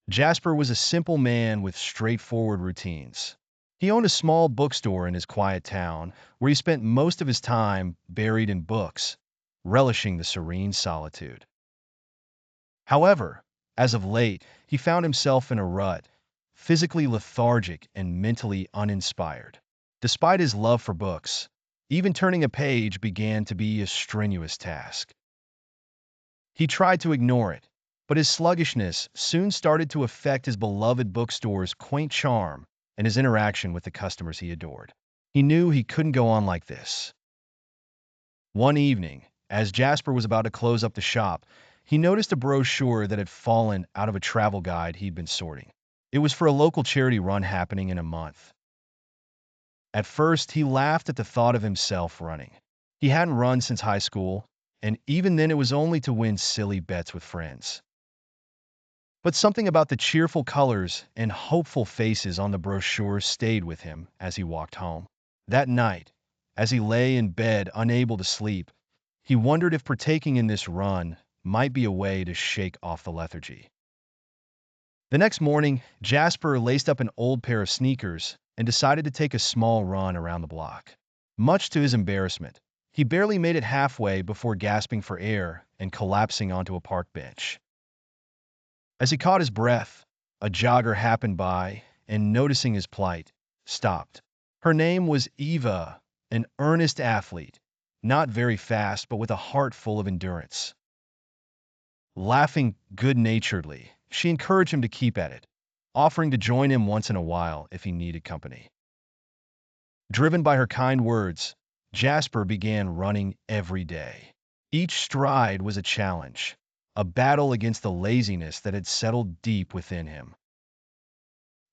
Jasper was a simple man with straightforward routines. He owned a small bookstore in his quiet town, where he spent most of his time buried in books, relishing the serene solitude. However, as of late, he found himself in a rut, physically lethargic and mentally uninspired. Despite his love for books, even turning a page began to be a strenuous task. He tried to ignore it, but his sluggishness soon started to affect his beloved bookstore's quaint charm and his interaction with the customers he adored. He knew he couldn't go on like this. One evening, as Jasper was about to close up the shop, he noticed a brochure that had fallen out of a travel guide he'd been sorting. It was for a local charity run happening in a month. At first, he laughed at the thought of himself running. He hadn't run since high school, and even then it was only to win silly bets with friends. But something about the cheerful colors and hopeful faces on the brochure stayed with him as he walked home. That night, as he lay in bed unable to sleep, he wondered if partaking in this run might be a way to shake off the lethargy. The next morning, Jasper laced up an old pair of sneakers and decided to take a small run around the block. Much to his embarrassment, he barely made it halfway before gasping for air and collapsing onto a park bench. As he caught his breath, a jogger happened by and, noticing his plight, stopped. Her name was Eva, an earnest athlete, not very fast but with a heart full of endurance. Laughing good-naturedly, she encouraged him to keep at it, offering to join him once in a while if he needed company. Driven by her kind words, Jasper began running every day. Each stride was a challenge, a battle against the laziness that had settled deep within him.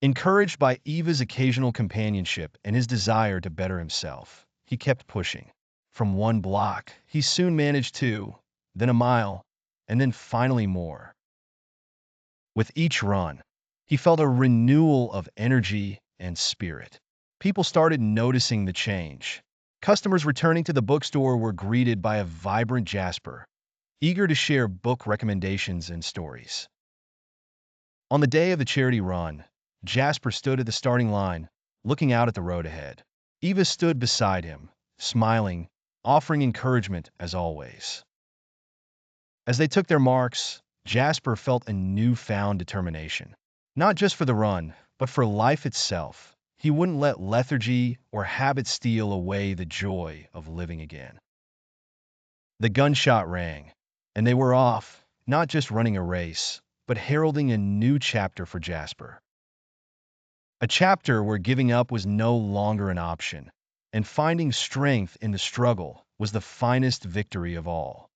Encouraged by Eva's occasional companionship and his desire to better himself, he kept pushing. From one block, he soon managed two, then a mile, and then finally more. With each run, he felt a renewal of energy and spirit. People started noticing the change. Customers returning to the bookstore were greeted by a vibrant Jasper, eager to share book recommendations and stories. On the day of the charity run, Jasper stood at the starting line, looking out at the road ahead. Eva stood beside him, smiling, offering encouragement as always. As they took their marks, Jasper felt a newfound determination. Not just for the run, but for life itself. He wouldn't let lethargy or habit steal away the joy of living again. The gunshot rang, and they were off, not just running a race, but heralding a new chapter for Jasper. A chapter where giving up was no longer an option, and finding strength in the struggle was the finest victory of all.